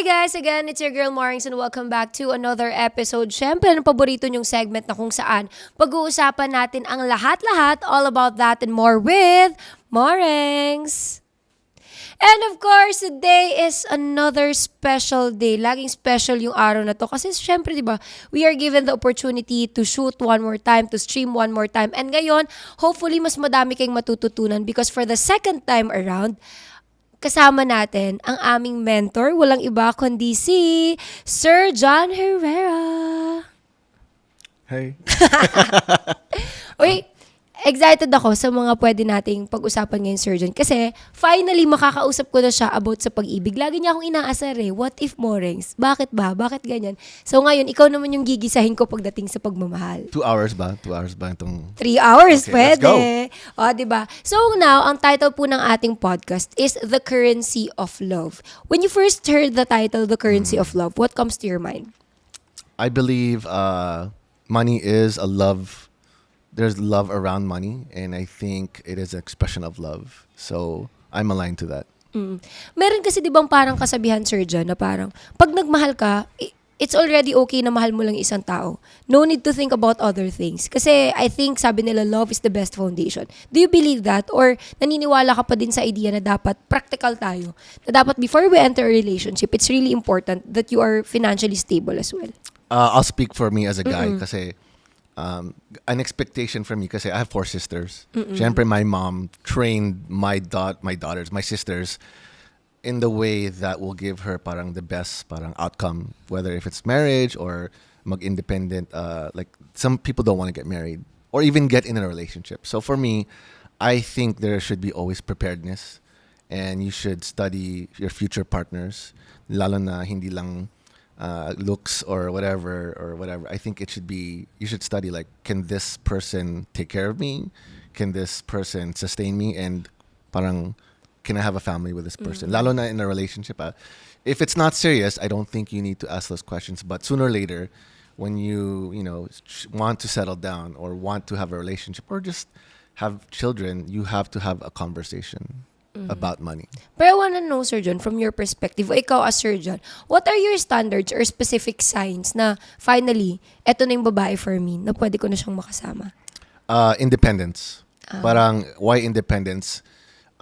guys, again, it's your girl Morenx and welcome back to another episode. Syempre, ang paborito nyong segment na kung saan pag-uusapan natin ang lahat-lahat, all about that and more with Morenx. And of course, today is another special day. Laging special yung araw na to. Kasi syempre, di ba, we are given the opportunity to shoot one more time, to stream one more time. And ngayon, hopefully, mas madami kayong matututunan because for the second time around, kasama natin ang aming mentor, walang iba kundi si Sir John Herrera. Hey. Uy, excited ako sa mga pwede nating pag-usapan ngayon, Sir John. Kasi finally, makakausap ko na siya about sa pag-ibig. Lagi niya akong inaasar eh. What if Morenx? Bakit ba? Bakit ganyan? So ngayon, ikaw naman yung gigisahin ko pagdating sa pagmamahal. 2 hours ba? 2 hours ba itong... 3 hours, Okay, pwede. let's O, diba? So now, ang title po ng ating podcast is The Currency of Love. When you first heard the title, The Currency of Love, what comes to your mind? I believe money is a love. There's love around money, and I think it is an expression of love. So I'm aligned to that. Meron kasi di bang parang kasabihan, Sir John, na parang pag nagmahal ka, it's already okay na mahal mo lang isang tao. No need to think about other things. Kasi I think, sabi nila, love is the best foundation. Do you believe that? Or naniniwala ka pa din sa idea na dapat practical tayo? Na dapat before we enter a relationship, it's really important that you are financially stable as well. I'll speak for me as a guy kasi an expectation for me kasi I have 4 sisters. Siyempre, my mom trained my daughters, my sisters, in the way that will give her parang the best parang outcome, whether if it's marriage or mag-independent. Like some people don't want to get married or even get in a relationship. So for me, I think there should be always preparedness, and you should study your future partners, lalo na hindi lang looks or whatever. I think it should be, you should study like, can this person take care of me? Can this person sustain me? And parang, can I have a family with this person? Lalo na in a relationship. If it's not serious, I don't think you need to ask those questions. But sooner or later, when you want to settle down or want to have a relationship or just have children, you have to have a conversation about money. But I wanna know, Sir John, from your perspective, o ikaw as Sir John, what are your standards or specific signs na finally, eto na yung babae for me, na pwede ko na siyang makasama? Independence. Parang, why independence?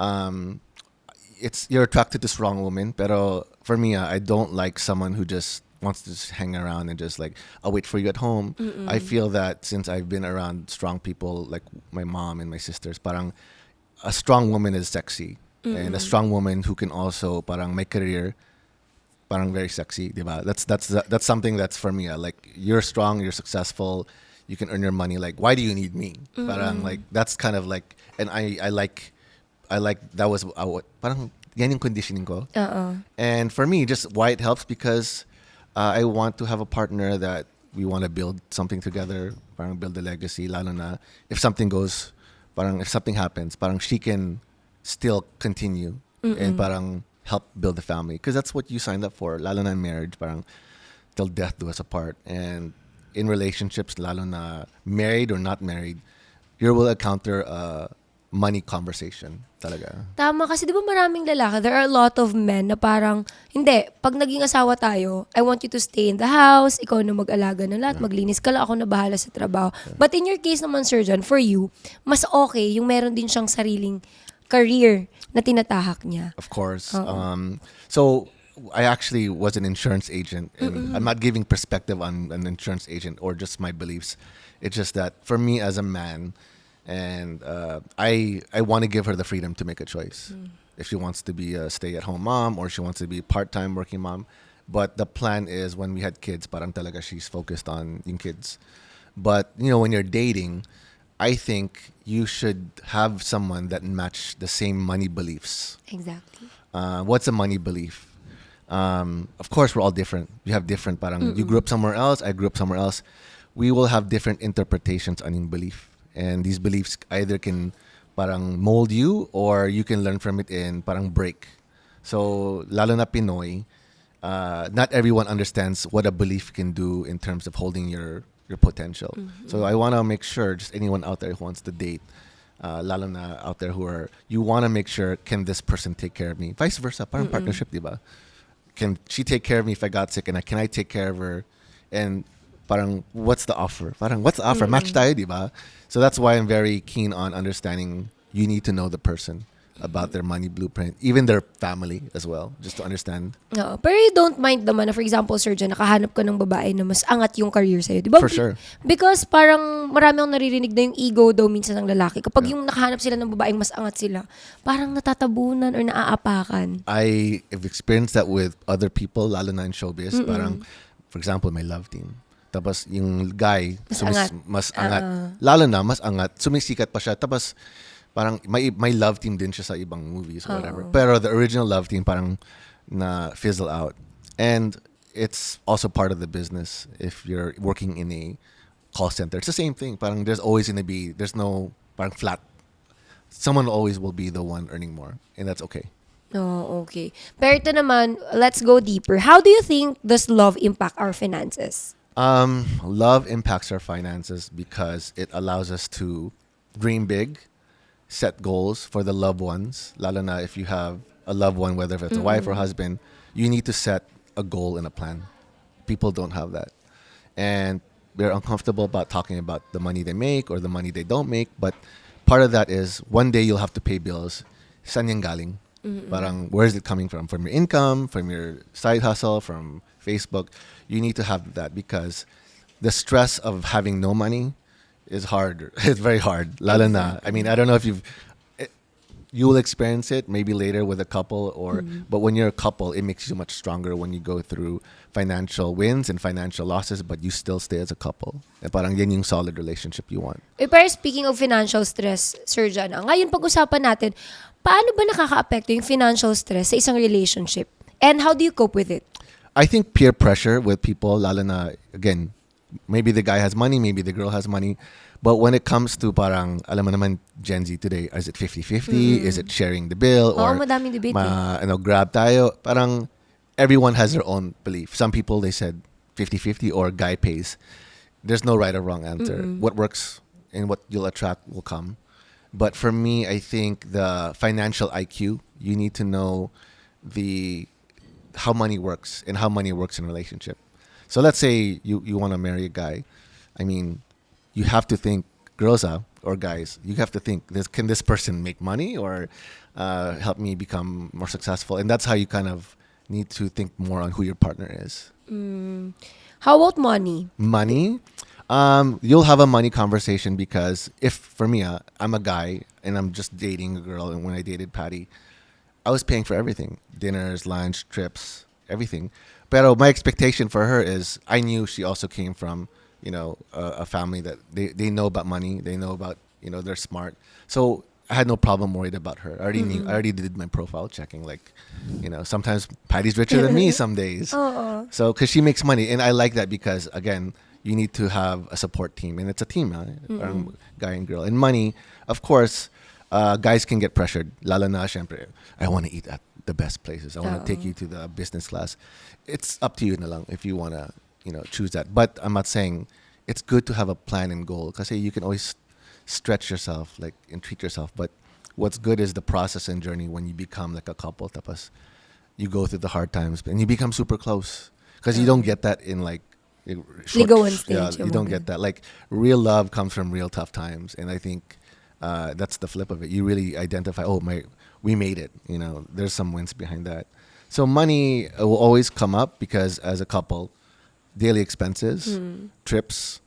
You're attracted to strong women, pero for me, I don't like someone who just wants to just hang around and just like, I'll wait for you at home. I feel that since I've been around strong people like my mom and my sisters, parang a strong woman is sexy. And a strong woman who can also parang make career, parang very sexy, diba? That's something that's for me. Like, you're strong, you're successful, you can earn your money. Like, why do you need me? Parang like, that's kind of like, and I like that was parang yan yung conditioning ko. And for me, just why it helps because I want to have a partner that we want to build something together, parang build a legacy, lalo na if something goes, parang if something happens, parang she can still continue and parang help build the family. Because that's what you signed up for, lalo na in marriage, parang till death do us apart. And in relationships, lalo na married or not married, you will encounter a money conversation talaga. Tama, kasi di ba maraming lalaki, there are a lot of men na parang, hindi, pag naging asawa tayo, I want you to stay in the house, ikaw na mag-alaga ng lahat, maglinis ka lang, ako na bahala sa trabaho. But in your case naman, Sir John, for you, mas okay yung meron din siyang sariling career na tinatahak niya. Of course. So I actually was an insurance agent, and I'm not giving perspective on an insurance agent or just my beliefs. It's just that for me as a man, and I want to give her the freedom to make a choice. If she wants to be a stay-at-home mom or she wants to be a part-time working mom. But the plan is when we had kids, parang talaga she's focused on yung kids. But when you're dating, I think you should have someone that match the same money beliefs. Exactly. What's a money belief? Of course, we're all different. You have different, parang you grew up somewhere else, I grew up somewhere else. We will have different interpretations on yung belief. And these beliefs either can parang mold you or you can learn from it and parang break. So, lalo na Pinoy, not everyone understands what a belief can do in terms of holding your potential. So I want to make sure, just anyone out there who wants to date, lalo na out there who are, you want to make sure, can this person take care of me? Vice versa, parang partnership, di ba? can she take care of me if I got sick, and can I take care of her? And parang what's the offer? Parang what's the offer? Match tayo, di ba? So that's why I'm very keen on understanding. You need to know the person about their money blueprint, even their family as well, just to understand. Oo. Pero you don't mind naman na, for example, sir, dyan, nakahanap ka ng babae na mas angat yung career sa'yo. Di ba? For sure. Because parang marami akong naririnig na yung ego daw minsan ng lalaki. Kapag yung nakahanap sila ng babaeng mas angat sila, parang natatabunan or naaapakan. I've experienced that with other people, lalo na in showbiz. Parang, for example, my love team. Tapos yung guy, mas angat. Lalo na, mas angat. Sumisikat pa siya. Tapos, parang may love team din siya sa ibang movies or whatever. Pero the original love team parang na fizzle out. And it's also part of the business if you're working in a call center. It's the same thing. Parang there's no parang flat. Someone always will be the one earning more. And that's okay. Oh, okay. Pero ito naman, let's go deeper. How do you think does love impact our finances? Love impacts our finances because it allows us to dream big, set goals for the loved ones. Lalo na if you have a loved one, whether it's a wife or husband, you need to set a goal and a plan. People don't have that. And they're uncomfortable about talking about the money they make or the money they don't make. But part of that is one day you'll have to pay bills. Saan yan galing? Parang, where is it coming from? From your income, from your side hustle, from Facebook? You need to have that because the stress of having no money is hard. It's very hard. Lalo na. I mean, I don't know if you will experience it maybe later with a couple but when you're a couple, it makes you much stronger when you go through financial wins and financial losses, but you still stay as a couple. E parang yan yung solid relationship you want. Pero speaking of financial stress, Sir Jana, ngayon pag-usapan natin, paano ba nakaka-apekto yung financial stress sa isang relationship? And how do you cope with it? I think peer pressure with people, lalo na, again, maybe the guy has money, maybe the girl has money. But when it comes to parang, alam mo naman, Gen Z today, is it 50-50? Is it sharing the bill? Or madaming debate. grab tayo? Parang everyone has their own belief. Some people, they said 50-50 or guy pays. There's no right or wrong answer. What works and what you'll attract will come. But for me, I think the financial IQ, you need to know how money works and how money works in a relationship. So let's say you want to marry a guy. I mean, you have to think, girls or guys, you have to think, can this person make money or help me become more successful? And that's how you kind of need to think more on who your partner is. How about money? Money? You'll have a money conversation because for me, I'm a guy and I'm just dating a girl. And when I dated Patty, I was paying for everything. Dinners, lunch, trips, everything. Pero my expectation for her is I knew she also came from, a family that they know about money. They know about, they're smart. So I had no problem worried about her. I already did my profile checking. Like, sometimes Patty's richer than me some days. So, because she makes money. And I like that because, again, you need to have a support team. And it's a team, guy and girl. And money, of course, guys can get pressured. Lalo na, syempre, I want to eat at the best places. I want to take you to the business class. It's up to you na lang if you want to, choose that. But I'm not saying it's good to have a plan and goal because you can always stretch yourself and treat yourself. But what's good is the process and journey when you become like a couple. Tapos you go through the hard times and you become super close because you don't get that in ligawan stage. You don't get that. Like real love comes from real tough times. And I think that's the flip of it. You really identify, we made it. There's some wins behind that. So money will always come up because as a couple, daily expenses, trips,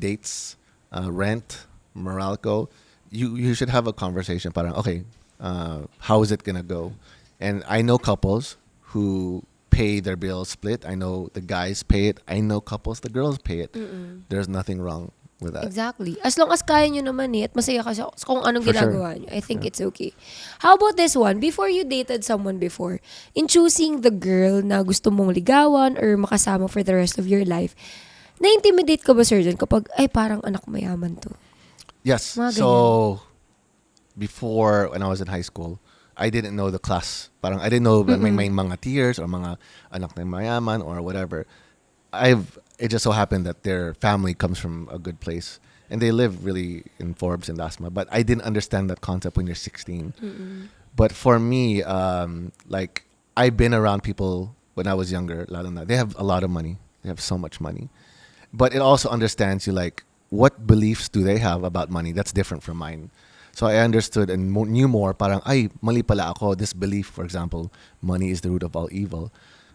dates, rent, Meralco, you should have a conversation. Parang, okay, how is it going to go? And I know couples who pay their bills split. I know the guys pay it. I know couples, the girls pay it. There's nothing wrong with that. Exactly. As long as kaya nyo naman at masaya ka sa kung anong For ginagawa sure. nyo, I think it's okay. How about this one? Before you dated someone before, in choosing the girl na gusto mong ligawan or makasama for the rest of your life, na-intimidate ka ba, Sir John, kapag, parang anak mayaman to? Yes. Mga So, before, when I was in high school, I didn't know the class. Parang I didn't know may mga tiers or mga anak na mayaman or whatever. It just so happened that their family comes from a good place and they live really in Forbes and Lasma. But I didn't understand that concept when you're 16. But for me, I've been around people when I was younger, lalo na, they have a lot of money. They have so much money. But it also understands you like, what beliefs do they have about money that's different from mine? So I understood and knew more, parang, ay, mali pala ako. This belief, for example, money is the root of all evil.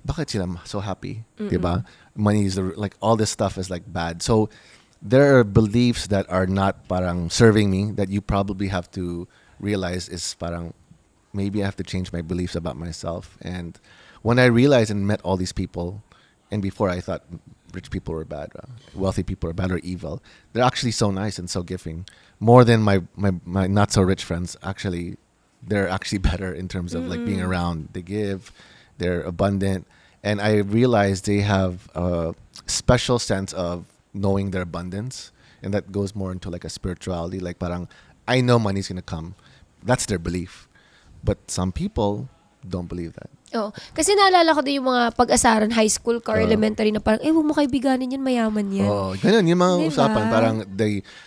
Bakit sila so happy? Diba? Money is like, all this stuff is like bad. So there are beliefs that are not parang serving me that you probably have to realize is parang, maybe I have to change my beliefs about myself. And when I realized and met all these people, and before I thought rich people were bad, wealthy people are bad or evil, they're actually so nice and so giving. More than my not so rich friends. Actually, they're actually better in terms of like being around. They give, they're abundant, and I realized they have a special sense of knowing their abundance, and that goes more into like a spirituality. Like parang, I know money's gonna come. That's their belief. But some people don't believe that. Oh, kasi naalala ko din yung mga pag-asaran, high school ka or elementary na parang, huwag mo kaibiganin yan, mayaman yan. Oh, ganun yung mga Diba? usapan.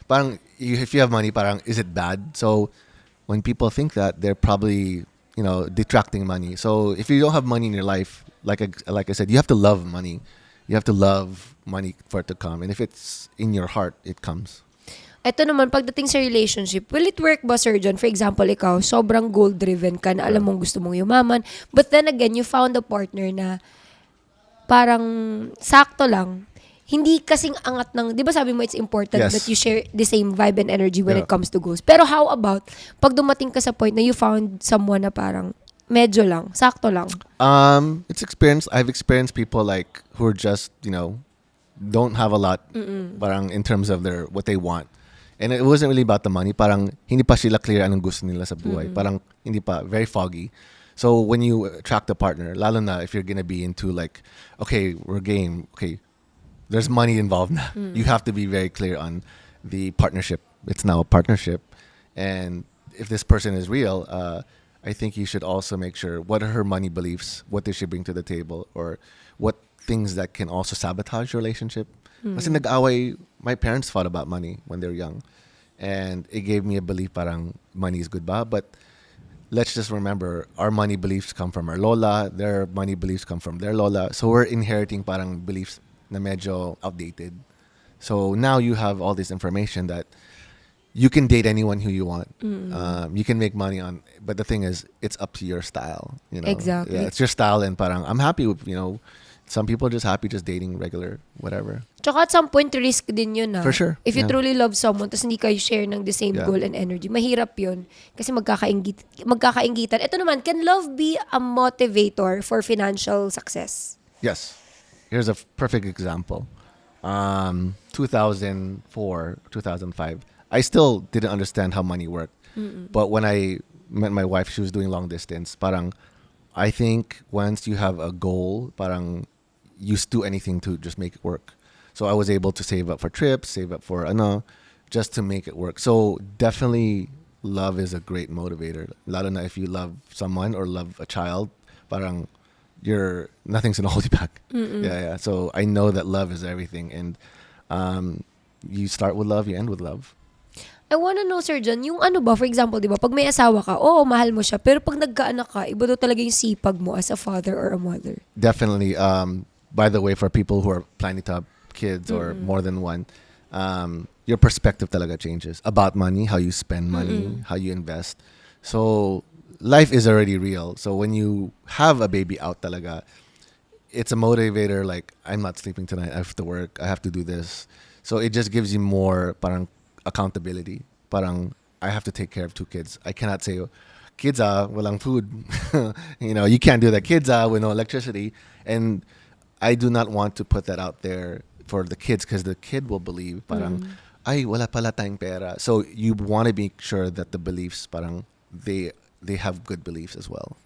Parang if you have money, parang, is it bad? So when people think that, they're probably, detracting money. So if you don't have money in your life, like I said, you have to love money. You have to love money for it to come. And if it's in your heart, it comes. Ito naman, pagdating sa relationship, will it work ba, Sir John? For example, ikaw, sobrang goal-driven ka na alam mong gusto mong yumaman. But then again, you found a partner na parang sakto lang. Hindi kasing angat ng, di ba sabi mo it's important Yes. that you share the same vibe and energy when Yeah. it comes to goals. Pero how about, pag dumating ka sa point na you found someone na parang medyo lang, sakto lang? It's experience. I've experienced people like who are just, don't have a lot, parang in terms of what they want. And it wasn't really about the money. Parang hindi pa sila clear anong gusto nila sa buhay. Parang hindi pa, very foggy. So when you attract a partner, lalo na if you're gonna be into like, okay, we're game, okay, there's money involved na. You have to be very clear on the partnership. It's now a partnership. And if this person is real, I think you should also make sure what are her money beliefs, what they should bring to the table, or what things that can also sabotage your relationship. Kasi nag-away, my parents fought about money when they were young. And it gave me a belief parang money is good ba? But let's just remember, our money beliefs come from our lola, their money beliefs come from their lola. So we're inheriting parang beliefs na medyo outdated. So now you have all this information that you can date anyone who you want. You can make money on, but the thing is, it's up to your style. Exactly. Yeah, it's your style, and parang I'm happy with some people are just happy just dating regular whatever. Tsaka at some point, risk din yun, For sure. If you Yeah. truly love someone, tapos hindi kayo share ng the same Yeah. goal and energy, mahirap yun. Kasi magkakaingitan. Ito naman, can love be a motivator for financial success? Yes. Here's a perfect example. 2004, 2005, I still didn't understand how money worked. But when I met my wife, she was doing long distance. Parang, I think once you have a goal, parang you do anything to just make it work. So I was able to save up for trips, save up for just to make it work. So definitely love is a great motivator. Lalo na if you love someone or love a child, parang nothing's gonna hold you back. Yeah. So I know that love is everything, and you start with love, you end with love. I wanna know, Sir John, yung for example, di ba, pag may asawa ka, mahal mo siya, pero pag nagkaanak ka, iba daw talaga yung sipag mo as a father or a mother. Definitely. By the way, for people who are planning to have kids or more than one, your perspective talaga changes about money, how you spend money, how you invest. So life is already real. So when you have a baby out talaga, it's a motivator. Like, I'm not sleeping tonight. I have to work. I have to do this. So it just gives you more parang accountability. Parang, I have to take care of 2 kids. I cannot say, kids walang food. You can't do that. Kids with no electricity. And I do not want to put that out there for the kids, because the kid will believe parang, ay, wala pala tayong pera. So you want to make sure that the beliefs parang they have good beliefs as well.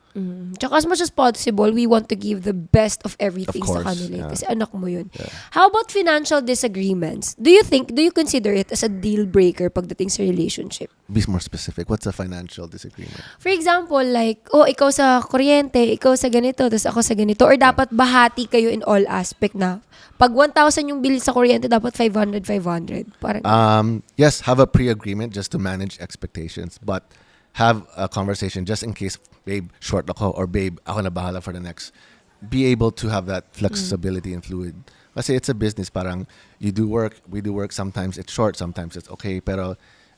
Tsaka as much as possible, we want to give the best of everything Of sa course, kanila. yeah. Kasi anak mo yun. Yeah. How about financial disagreements? Do you consider it as a deal breaker pagdating sa relationship? Be more specific. What's a financial disagreement? For example, like, ikaw sa kuryente, ikaw sa ganito, tapos ako sa ganito. Or dapat bahati kayo in all aspect na pag 1,000 yung bill sa kuryente, dapat 500. Parang, Yes, have a pre-agreement just to manage expectations. But have a conversation just in case, babe, short ako, or babe, ako na bahala for the next. Be able to have that flexibility and fluid. Kasi it's a business, parang you do work, we do work, sometimes it's short, sometimes it's okay, pero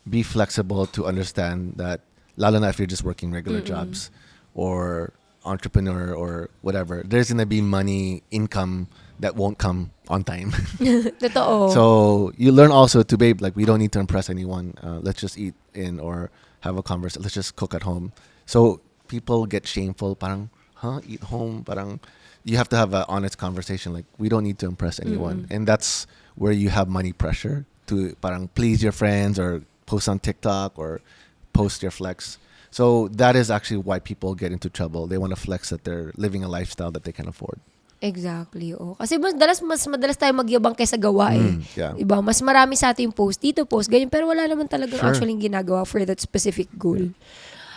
be flexible to understand that, lalo na if you're just working regular jobs or entrepreneur or whatever, there's gonna be money, income that won't come on time. Totoo. So you learn also to, babe, like, we don't need to impress anyone. Let's just eat in or have a conversation. Let's just cook at home. So people get shameful. Parang, eat home. Parang, you have to have an honest conversation. Like, we don't need to impress anyone. And that's where you have money pressure to parang please your friends or post on TikTok or post your flex. So that is actually why people get into trouble. They want to flex that they're living a lifestyle that they can afford. Exactly. Oh. Kasi mas madalas tayo magyabang kaysa gawa eh. Yeah. Diba? Mas marami sa ating post dito, post ganyan, pero wala naman talagang actually ginagawa for that specific goal.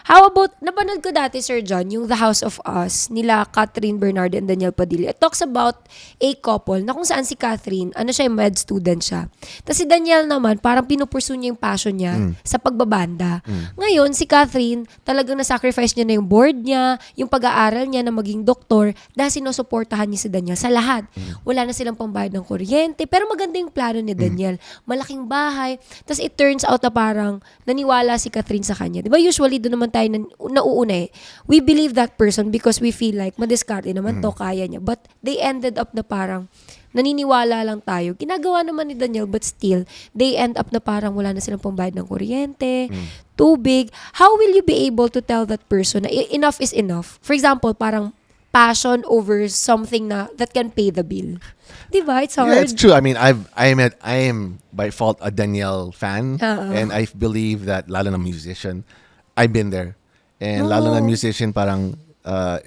How about, napanood ko dati, Sir John, yung The House of Us, nila Catherine Bernardo and Daniel Padilla. It talks about a couple na kung saan si Catherine, med student siya. Tapos si Daniel naman, parang pinupursue niya yung passion niya sa pagbabanda. Ngayon, si Catherine, talagang na-sacrifice niya na yung board niya, yung pag-aaral niya na maging doktor, dahil sinusuportahan niya si Daniel sa lahat. Wala na silang pambayad ng kuryente, pero maganda yung plano ni Daniel. Malaking bahay. Tapos it turns out na parang naniwala si Catherine sa kanya. Diba usually doon naman tayo nauuna eh. We believe that person because we feel like madiskarte naman to, kaya niya. But they ended up na parang naniniwala lang tayo. Ginagawa naman ni Daniel, but still, they end up na parang wala na silang pambayad ng kuryente, tubig. How will you be able to tell that person na enough is enough? For example, parang passion over something na that can pay the bill. Diba? It's hard. Yeah, it's true. I mean, I am by fault a Danielle fan, and I believe that lalo na musician, I've been there, and lalo na musician, parang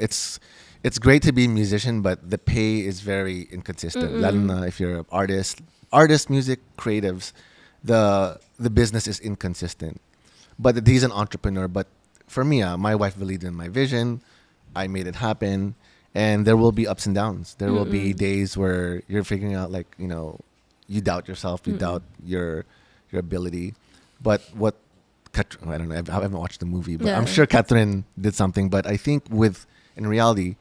it's great to be a musician, but the pay is very inconsistent. Lalo na if you're an artist, music creatives, the business is inconsistent. But he's an entrepreneur. But for me, my wife believed in my vision. I made it happen, and there will be ups and downs. There will be days where you're figuring out, like, you doubt yourself, you doubt your ability. But what I don't know, I haven't watched the movie, but I'm sure Catherine did something. But I think in reality,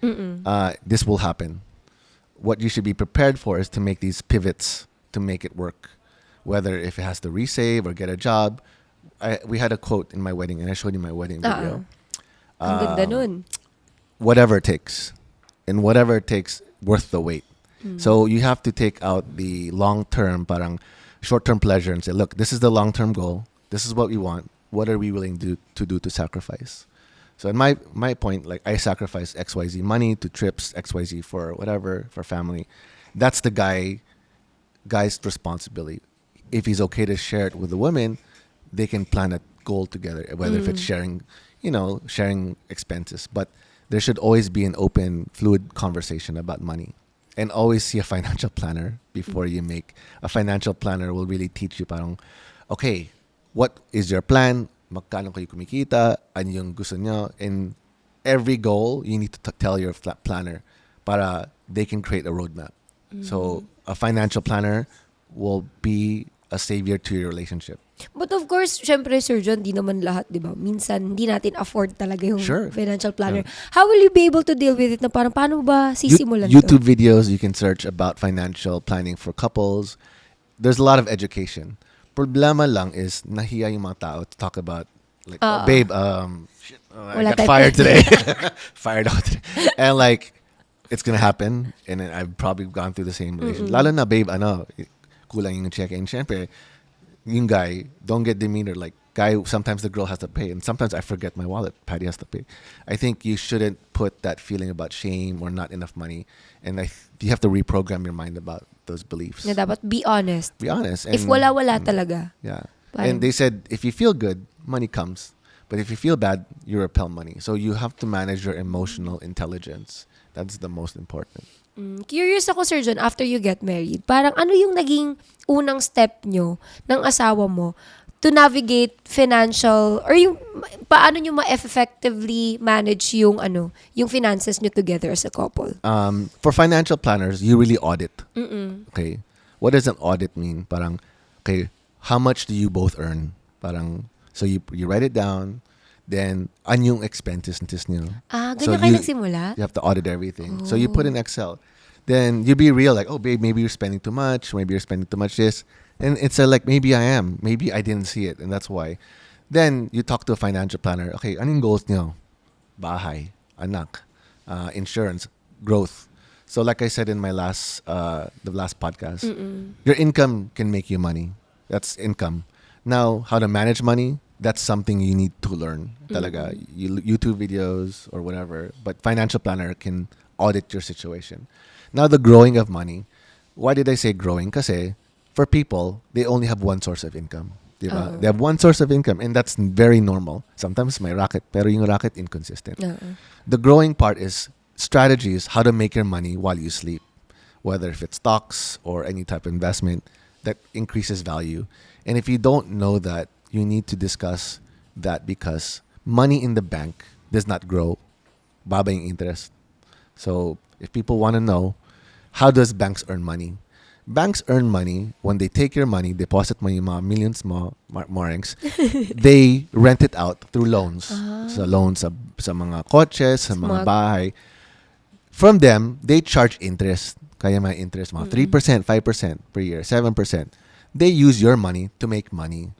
this will happen. What you should be prepared for is to make these pivots to make it work. Whether if it has to resave or get a job. We had a quote in my wedding, and I showed you my wedding video. Ang ganda nun. Whatever it takes, and whatever it takes, worth the wait. So you have to take out the long-term, parang short-term pleasure and say, look, this is the long-term goal. This is what we want. What are we willing to do to sacrifice? So in my point, like, I sacrifice XYZ money to trips, XYZ for whatever, for family. That's the guy's responsibility. If he's okay to share it with the women, they can plan a goal together, whether if it's sharing expenses. But there should always be an open, fluid conversation about money. And always see a financial planner before you make. A financial planner will really teach you, parang, okay, what is your plan? Magkano kayo kumikita? Ano yung gusto nyo? In every goal, you need to tell your planner para they can create a roadmap. So a financial planner will be a savior to your relationship. But of course, syempre, Sir John, di naman lahat, di ba? Minsan, hindi natin afford talaga yung financial planner. How will you be able to deal with it? Na parang, paano ba sisimulan YouTube videos, you can search about financial planning for couples. There's a lot of education. Problema lang is, nahiya yung mga tao to talk about, like, babe, I got fired today. Fired out today. And like, it's gonna happen. And I've probably gone through the same relationship. Lalo na, babe, kulang yung check. And syempre, yung guy, don't get demeanor. Like, guy, sometimes the girl has to pay. And sometimes I forget my wallet. Patty has to pay. I think you shouldn't put that feeling about shame or not enough money. And you have to reprogram your mind about those beliefs. Na dapat be honest. Be honest. And, if wala talaga. Yeah. Parang, and they said, if you feel good, money comes. But if you feel bad, you repel money. So you have to manage your emotional intelligence. That's the most important. Curious ako, Sir John, after you get married, parang ano yung naging unang step nyo ng asawa mo to navigate financial, or yung paano nyo ma-effectively manage yung finances nyo together as a couple? For financial planners, you really audit. Okay. What does an audit mean? Parang, okay, how much do you both earn? Parang, so you write it down. Then, anyong expenses nyo. Ganyan kayo nagsimula? You have to audit everything. So you put in Excel. Then you be real, like, oh, babe, maybe you're spending too much. Maybe you're spending too much this. And it's like, maybe I am. Maybe I didn't see it. And that's why. Then you talk to a financial planner. Okay, anong goals nyo? Bahay, anak, insurance, growth. So like I said in my the last podcast, your income can make you money. That's income. Now, how to manage money, that's something you need to learn. Talaga, YouTube videos or whatever. But financial planner can audit your situation. Now, the growing of money. Why did I say growing? Kasi for people, they only have one source of income. Diba? They have one source of income, and that's very normal. Sometimes may racket, pero yung racket inconsistent. The growing part is strategies, how to make your money while you sleep, whether if it's stocks or any type of investment that increases value. And if you don't know that, you need to discuss that because money in the bank does not grow. Baba yung interest. So if people want to know, how does banks earn money? Banks earn money when they take your money, deposit mo yung mga millions mo, Morenx, they rent it out through loans. Sa loans sa mga kotses, sa mga bahay. From them, they charge interest. Kaya may interest mga 3%, 5% per year, 7%. They use your money to make money.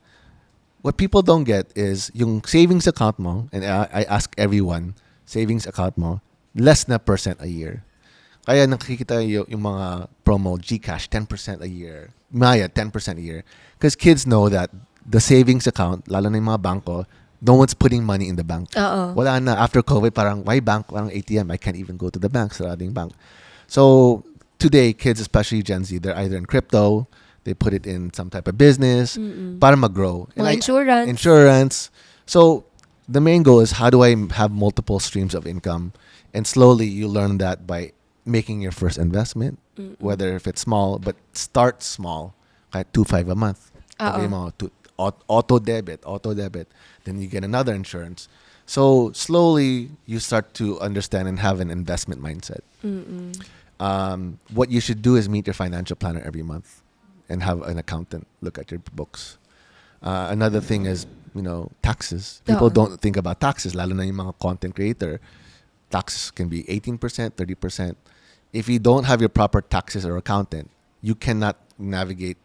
What people don't get is yung savings account mo, and I ask everyone, savings account mo, less na percent a year. Kaya nakikita yung mga promo, GCash, 10% a year. Maya, 10% a year. Because kids know that the savings account, lalo na yung mga banko, no one's putting money in the bank. Wala na. After COVID, parang, why bank? Parang ATM. I can't even go to the bank. Sarading bank. So, today, kids, especially Gen Z, they're either in crypto, they put it in some type of business, para mag-grow. And insurance. Insurance. So, the main goal is how do I have multiple streams of income? And slowly, you learn that by making your first investment, whether if it's small, but start small, kahit 2.5 a month. Sabi mo, auto debit. Then you get another insurance. So slowly you start to understand and have an investment mindset. What you should do is meet your financial planner every month and have an accountant look at your books. Another thing is, taxes. People don't think about taxes, lalo na yung mga content creator. Taxes can be 18%, 30%. If you don't have your proper taxes or accountant, you cannot navigate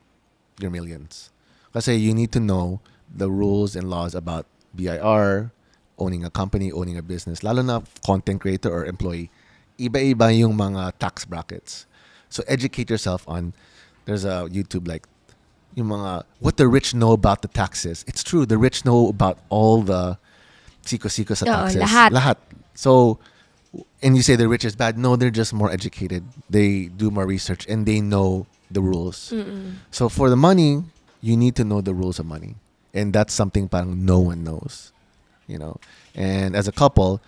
your millions. Kasi you need to know the rules and laws about BIR, owning a company, owning a business. Lalo na content creator or employee. Iba-iba yung mga tax brackets. So educate yourself on, there's a YouTube like, yung mga, what the rich know about the taxes. It's true, the rich know about all the siko-siko sa taxes. Lahat. So, and you say the rich is bad. No, they're just more educated. They do more research and they know the rules. So for the money, you need to know the rules of money. And that's something parang no one knows. And as a couple,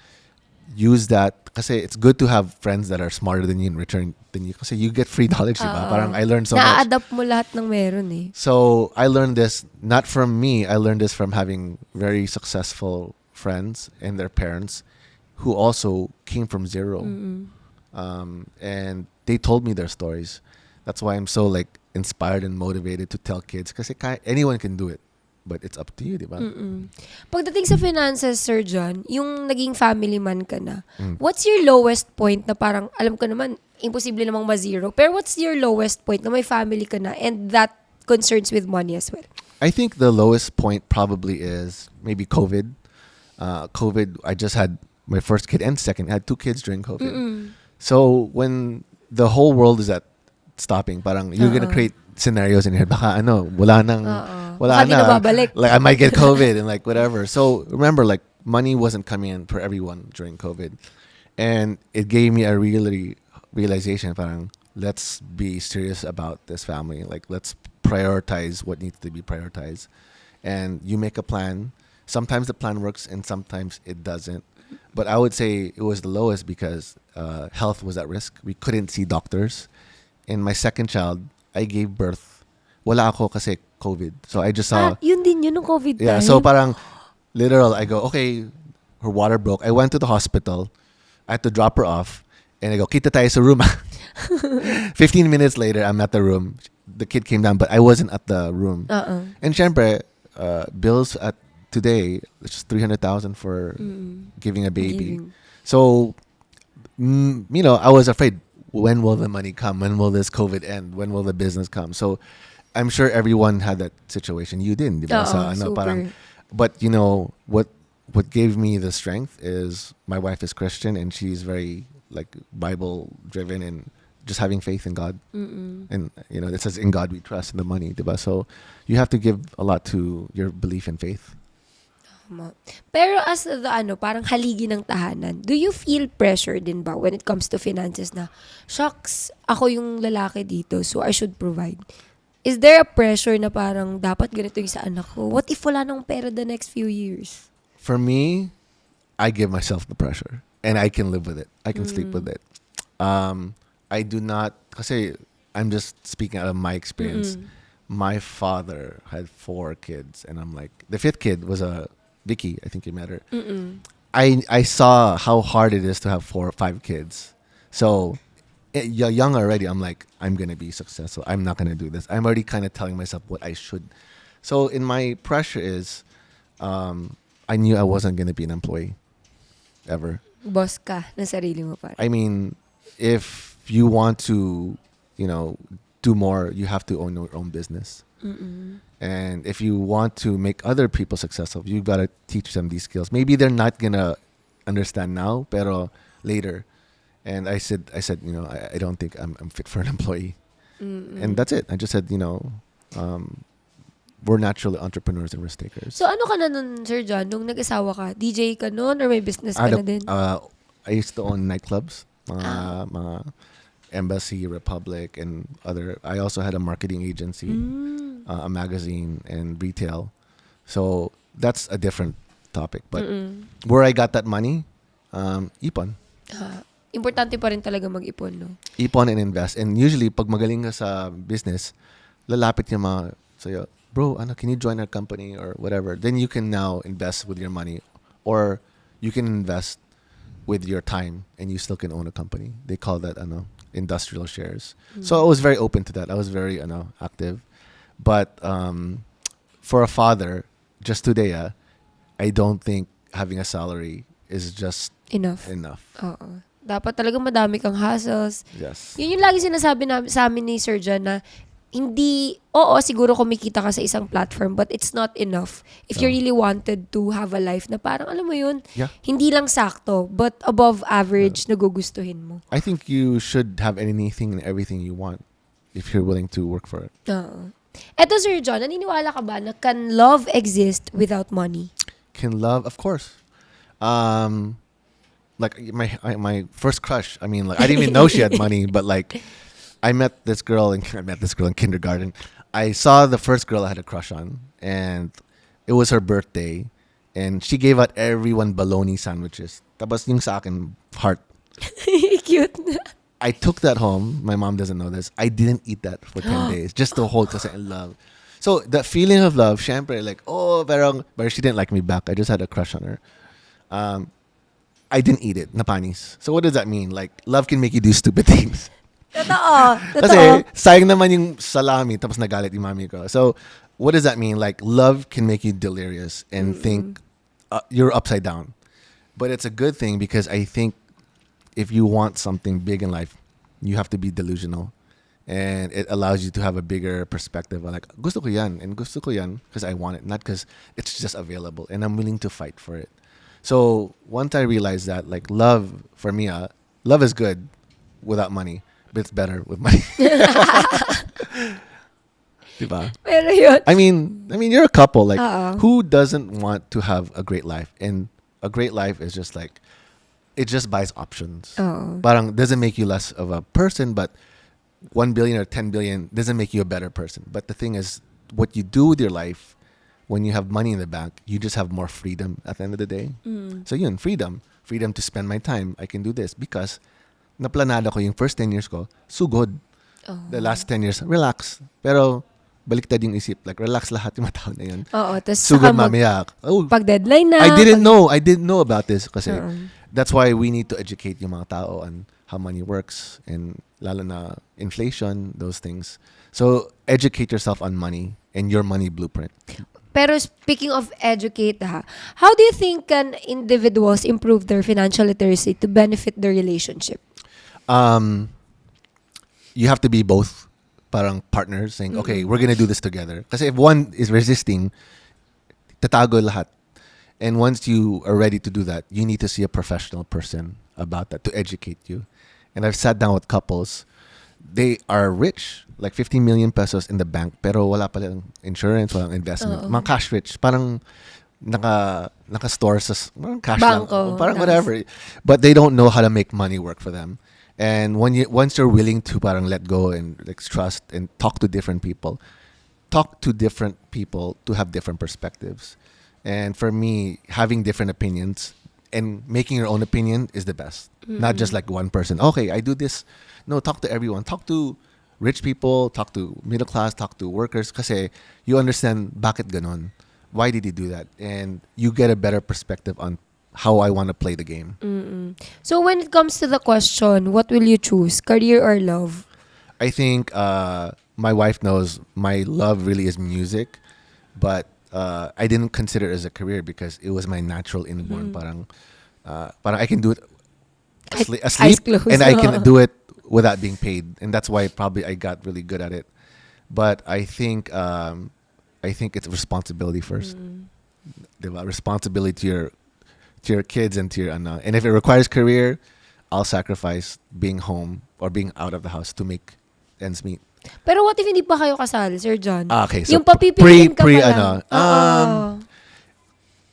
use that. Kasi it's good to have friends that are smarter than you and richer than you. Kasi you get free knowledge, diba? Parang I learned so much. Na-adapt mo lahat ng meron eh. So I learned this not from me. I learned this from having very successful friends and their parents who also came from zero. And they told me their stories. That's why I'm so inspired and motivated to tell kids. Kasi anyone can do it. But it's up to you, di ba? Pagdating sa finances, Sir John, yung naging family man ka na, what's your lowest point na parang, alam ko naman, imposible namang ma-zero, pero what's your lowest point na may family ka na and that concerns with money as well? I think the lowest point probably is maybe COVID. COVID, I just had my first kid and second. I had 2 kids during COVID. So when the whole world is at stopping, parang you're gonna create scenarios in here. Baka wala na. Like I might get COVID and whatever. So remember, money wasn't coming in for everyone during COVID, and it gave me a realization. Parang let's be serious about this family. Let's prioritize what needs to be prioritized, and you make a plan. Sometimes the plan works, and sometimes it doesn't. But I would say it was the lowest because health was at risk. We couldn't see doctors. And my second child, I gave birth. Wala ako kasi COVID. So I just saw... yun din yun ng COVID time. Yeah, so parang literal, I go, okay, her water broke. I went to the hospital. I had to drop her off. And I go, kita tayo sa room. 15 minutes later, I'm at the room. The kid came down, but I wasn't at the room. And syempre, bills at today, it's just 300,000 for giving a baby. Giving. So, I was afraid. When will the money come? When will this COVID end? When will the business come? So, I'm sure everyone had that situation. You didn't, di ba? Super. But what gave me the strength is my wife is Christian and she's very like Bible driven and just having faith in God. And it says in God we trust in the money, di ba? So you have to give a lot to your belief and faith. Pero as the parang haligi ng tahanan, do you feel pressure din ba when it comes to finances na, shucks, ako yung lalaki dito, so I should provide? Is there a pressure na parang dapat ganito yung sa anak ko? What if wala nang pera the next few years? For me, I give myself the pressure and I can live with it. I can sleep with it. I do not, kasi I'm just speaking out of my experience. My father had 4 kids and I'm like, the 5th kid was a Vicky, I think you met her. I saw how hard it is to have 4 or 5 kids. So young already, I'm like, I'm going to be successful. I'm not going to do this. I'm already kind of telling myself what I should. So in my pressure is, I knew I wasn't going to be an employee ever. Boss ka na sarili mo pa. I mean, if you want to, do more, you have to own your own business. And if you want to make other people successful, you got to teach them these skills. Maybe they're not going to understand now, pero later. And I said, I don't think I'm fit for an employee. And that's it. I just said, we're natural entrepreneurs and risk takers. So ano ka na nun, Sir John, nung nag-asawa ka? DJ ka nun or may business ka na din? I used to own nightclubs, mga Embassy, Republic, and other. I also had a marketing agency, a magazine, and retail. So that's a different topic. But where I got that money, ipon. Importante pa rin talaga mag-ipon, no? Ipon and invest. And usually, pag magaling ka sa business, lalapit yung mga sa'yo, bro, can you join our company or whatever? Then you can now invest with your money. Or you can invest with your time and you still can own a company. They call that, industrial shares. So I was very open to that. I was very, active. But for a father, just today, I don't think having a salary is just enough. Oo. Dapat talaga madami kang hassles. Yes. Yun yung lagi sinasabi sa amin ni Sir John na hindi, siguro kumikita ka sa isang platform but it's not enough. If you really wanted to have a life na parang, alam mo yun, hindi lang sakto but above average na gugustuhin mo. I think you should have anything and everything you want if you're willing to work for it. Eto, Sir John, naniniwala ka ba na can love exist without money? Can love? Of course. Like my first crush. I mean, like I didn't even know she had money, but like I met this girl in kindergarten. I saw the first girl I had a crush on, and it was her birthday, and she gave out everyone bologna sandwiches. Tapos yung sa akin, heart. Cute. I took that home. My mom doesn't know this. I didn't eat that for 10 days just to hold kasi in love. So that feeling of love, syempre, like, but she didn't like me back. I just had a crush on her. I didn't eat it, napanis. So what does that mean? Like, love can make you do stupid things. Totoo. Kasi sayang naman yung salami tapos nagalit yung mami ko. So what does that mean? Like, love can make you delirious and think you're upside down. But it's a good thing because I think if you want something big in life, you have to be delusional. And it allows you to have a bigger perspective. Like, gusto ko yan and gusto ko yan because I want it, not because it's just available and I'm willing to fight for it. So once I realized that, like, love, for me, love is good without money, but it's better with money. Diba? Pero yun. I mean, you're a couple. Like, who doesn't want to have a great life? And a great life is just like, it just buys options. Parang doesn't make you less of a person, but 1 billion or 10 billion doesn't make you a better person. But the thing is, what you do with your life, when you have money in the bank, you just have more freedom at the end of the day. So yun, freedom to spend my time. I can do this because naplanada ko yung first 10 years ko, sugod. The last 10 years, relax. Pero baliktad yung isip, like relax lahat yung mga tao na yun. Tas sugod mamaya. Pag deadline na. I didn't know about this kasi that's why we need to educate yung mga tao on how money works and lalo na inflation, those things. So educate yourself on money and your money blueprint. Pero speaking of educate how do you think can individuals improve their financial literacy to benefit their relationship? Um, you have to be both parang partners saying, okay, we're gonna do this together. Kasi if one is resisting, tatago lahat. And once you are ready to do that, you need to see a professional person about that to educate you. And I've sat down with couples. They are rich, like 50 million pesos in the bank, pero wala palang insurance, walang investment. Mga cash rich, parang naka-store sa parang cash Bangko, lang, parang nice. whatever. But they don't know how to make money work for them. And once you're willing to parang let go and like trust and talk to different people to have different perspectives. And for me, having different opinions and making your own opinion is the best. Not just like one person. Okay, I do this. No, talk to everyone. Talk to rich people, talk to middle class, talk to workers. Kasi you understand bakit ganon. Why did he do that? And you get a better perspective on how I want to play the game. So when it comes to the question, what will you choose, career or love? I think my wife knows my love really is music, but I didn't consider it as a career because it was my natural inborn. Parang I can do it Eyes asleep, closed. and I can do it without being paid, and that's why probably I got really good at it. But I think it's responsibility first. Diba? Responsibility to your kids and to your ano. And if it requires career, I'll sacrifice being home or being out of the house to make ends meet. Pero what if hindi pa kayo kasal, Sir John? Okay, so yung papipiliin ka pre pa lang. ano.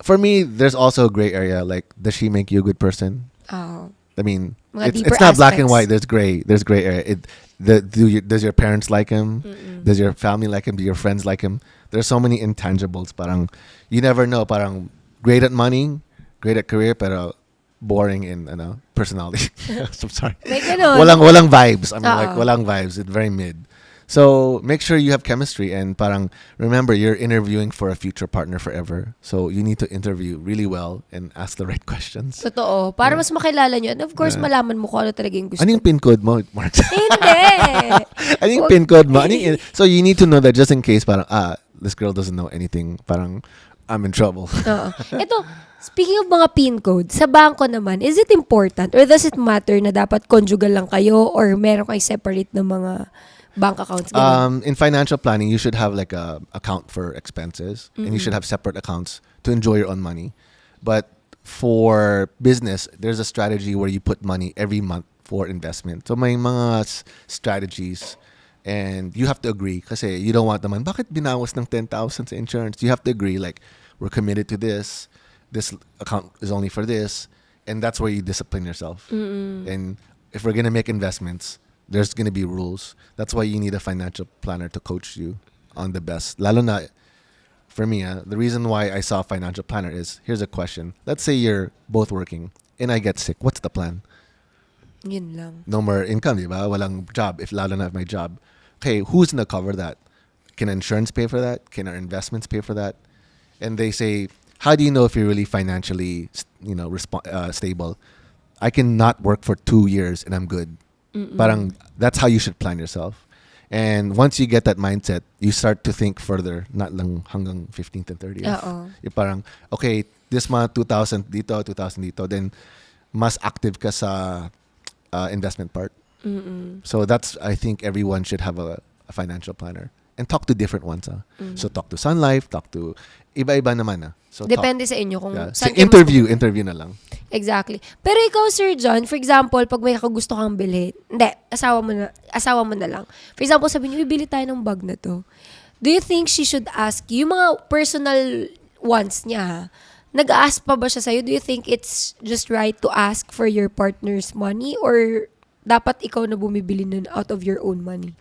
For me, there's also a gray area. Like, does she make you a good person? Oh. I mean, Mga it's deeper not black and aspects. white. There's gray. There's gray area. Does your parents like him? Does your family like him? Do your friends like him? There's so many intangibles. Parang you never know. Parang great at money, great at career, pero boring in personality. So I'm sorry. May ganun. Walang vibes. I mean, like Oo. walang vibes. It's very mid. So make sure you have chemistry and parang remember you're interviewing for a future partner forever. So you need to interview really well and ask the right questions. Totoo. Para mas makilala nyo. And of course, Yeah. malaman mo kung ano talaga yung gusto. Ano yung pin code mo, Mark? Hindi! Ano yung pin code mo? So you need to know that just in case parang, this girl doesn't know anything. Parang, I'm in trouble. Oo. Ito, speaking of mga PIN code, sa bangko naman, is it important or does it matter na dapat conjugal lang kayo or meron kayo separate ng mga bank accounts? Ganun? In financial planning, you should have like a account for expenses, and you should have separate accounts to enjoy your own money. But for business, there's a strategy where you put money every month for investment. So may mga strategies, and you have to agree kasi you don't want naman, bakit binawas ng 10,000 sa insurance? You have to agree like, we're committed to this. This account is only for this, and that's where you discipline yourself. And if we're gonna make investments, there's gonna be rules. That's why you need a financial planner to coach you on the best. Lalo na, for me, the reason why I saw a financial planner is, here's a question. Let's say you're both working and I get sick. What's the plan? Yun lang. No more income, di ba? Walang job. Lalo na if my job. Okay, who's gonna cover that? Can insurance pay for that? Can our investments pay for that? And they say, how do you know if you're really financially, stable? I can not work for 2 years and I'm good. Parang that's how you should plan yourself. And once you get that mindset, you start to think further, not lang hanggang 15th and 30th. Oo. Yung parang, okay, this month 2,000 dito, 2,000 dito, then mas active ka sa investment part. So that's, I think everyone should have a financial planner. And talk to different ones. So talk to Sun Life, talk to iba-iba naman. So Depende sa inyo kung yeah. saan So, kayo interview na lang. Exactly. Pero ikaw, Sir John, for example, pag may gusto kang bilhin, hindi, asawa mo na lang. For example, sabi niyo, bibili tayo ng bag na to. Do you think she should ask you, yung mga personal wants niya, nag-ask pa ba siya sa'yo? Do you think it's just right to ask for your partner's money or dapat ikaw na bumibili nun out of your own money?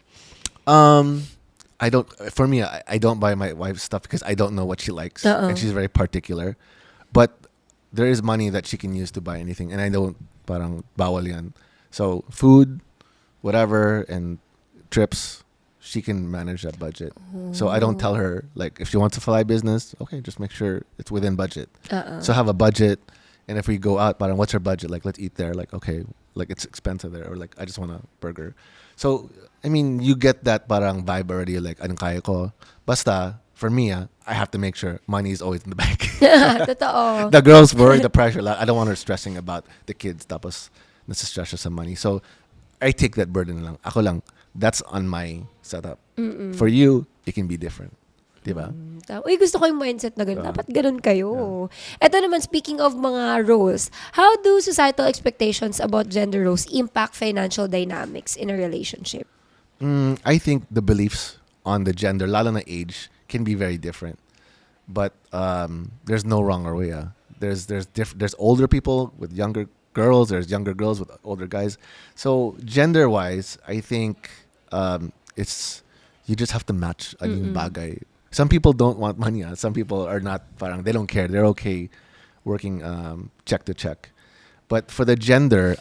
I don't buy my wife's stuff because I don't know what she likes. And she's very particular. But there is money that she can use to buy anything. And I don't, parang bawal yan. So food, whatever, and trips, she can manage that budget. So I don't tell her, like, if she wants to fly business, okay, just make sure it's within budget. So have a budget. And if we go out, parang what's her budget? Like, let's eat there. Like, okay, like it's expensive there. Or like, I just want a burger. So, I mean, you get that parang vibe already. Like, anong kaya ko? Basta, for me, I have to make sure money is always in the bank. Totoo. The girls worry, the pressure. I don't want her stressing about the kids. Tapos nasa-stress siya sa money. So I take that burden lang. Ako lang. That's on my setup. For you, it can be different. Diba? Uy, gusto ko yung mindset na gano'n. Dapat gano'n kayo. Ito naman, speaking of mga roles, how do societal expectations about gender roles impact financial dynamics in a relationship? I think the beliefs on the gender, lalo na age, can be very different. But there's no wrong or way. There's older people with younger girls. There's younger girls with older guys. So gender-wise, I think it's you just have to match yung bagay. Some people don't want money. Some people are not. Parang they don't care. They're okay working check to check. But for the gender,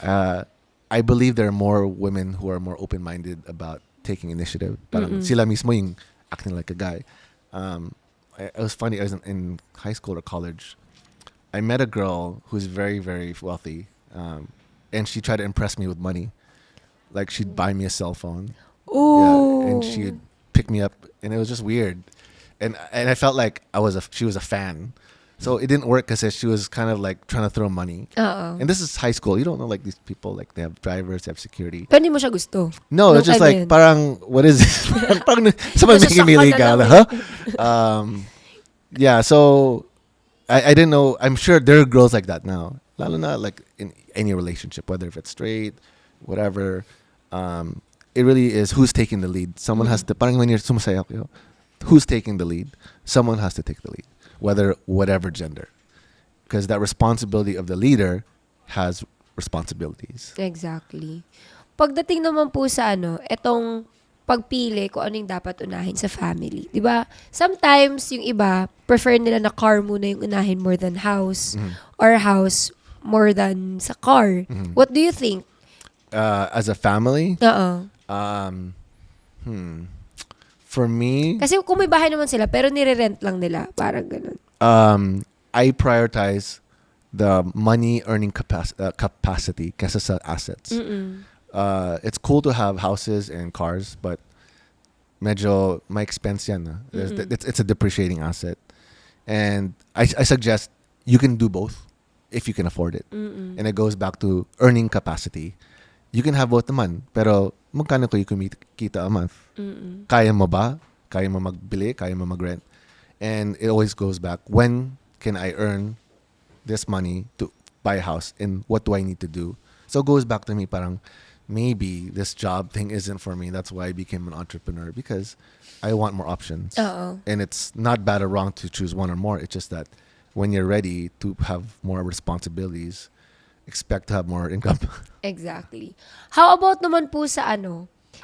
I believe there are more women who are more open-minded about taking initiative. Parang sila mismo yung acting like a guy. It was funny. I was in high school or college. I met a girl who's very, very wealthy, and she tried to impress me with money. Like she'd buy me a cell phone. Ooh. Yeah, and she'd pick me up, and it was just weird. And I felt like she was a fan. So it didn't work because she was kind of like trying to throw money. And this is high school. You don't know like these people, like they have drivers, they have security. Pero hindi mo siya gusto. No, it's just like parang what is this? Parang someone making me illegal, huh? Yeah, so I didn't know. I'm sure there are girls like that now. Lalo na like in any relationship, whether if it's straight, whatever. It really is who's taking the lead. Someone has to. Parang when you're sumasaya kayo, who's taking the lead? Someone has to take the lead. Whatever gender, because that responsibility of the leader has responsibilities. Exactly. Pagdating naman po sa etong pagpili kung ano yung dapat unahin sa family. 'Di ba? Sometimes yung iba prefer nila na car muna yung unahin more than house, or house more than sa car. What do you think? As a family? For me, kasi kung may bahay naman sila pero nire-rent lang nila, parang ganun. I prioritize the money earning capacity kesa sa assets. It's cool to have houses and cars, but medyo may expense yan. It's a depreciating asset. And I suggest you can do both if you can afford it. And it goes back to earning capacity. You can have both naman, pero magkano kayo kumikita a month? Kaya mo ba? Kaya mo magbili? Kaya mo mag-rent? And it always goes back, when can I earn this money to buy a house? And what do I need to do? So it goes back to me, parang maybe this job thing isn't for me. That's why I became an entrepreneur, because I want more options. And it's not bad or wrong to choose one or more. It's just that when you're ready to have more responsibilities, expect to have more income. Exactly. How about naman po sa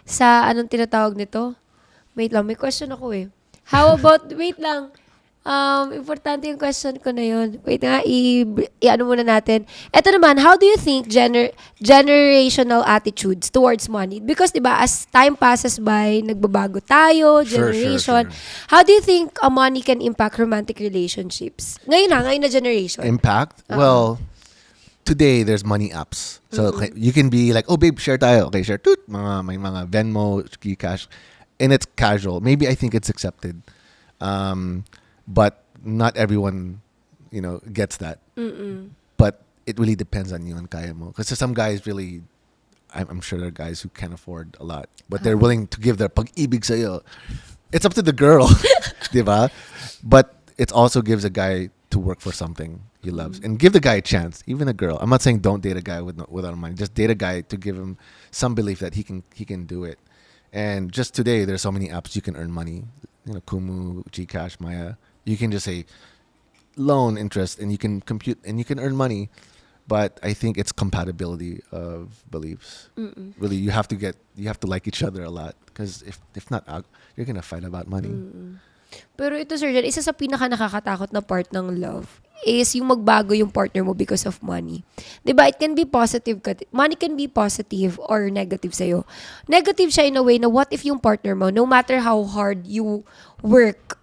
sa anong tinatawag nito? Wait lang, may question ako eh. How about, wait lang, importante yung question ko na yun. Wait nga, i-ano muna natin. Ito naman, how do you think generational attitudes towards money? Because diba, as time passes by, nagbabago tayo, generation. Sure. How do you think money can impact romantic relationships? Ngayon na generation. Impact? Well, today there's money apps. So you can be like, oh babe, share tayo. Okay, share. Toot. May mga Venmo, Gcash. And it's casual. Maybe I think it's accepted. But not everyone, gets that. But it really depends on you and kaya mo. Because some guys really, I'm sure there are guys who can't afford a lot. But they're willing to give their pag-ibig sa'yo. It's up to the girl. Diba? But it also gives a guy to work for something he loves, and give the guy a chance, even a girl. I'm not saying don't date a guy without money. Just date a guy to give him some belief that he can do it. And just today, there's so many apps you can earn money. Kumu, Gcash, Maya. You can just say loan interest, and you can compute, and you can earn money. But I think it's compatibility of beliefs. Really, you have to like each other a lot, because if not, you're gonna fight about money. Pero ito, Sir Jan, isa sa pinaka nakakatakot na part ng love is yung magbago yung partner mo because of money. Diba? It can be positive. Money can be positive or negative sa'yo. Negative siya in a way na what if yung partner mo, no matter how hard you work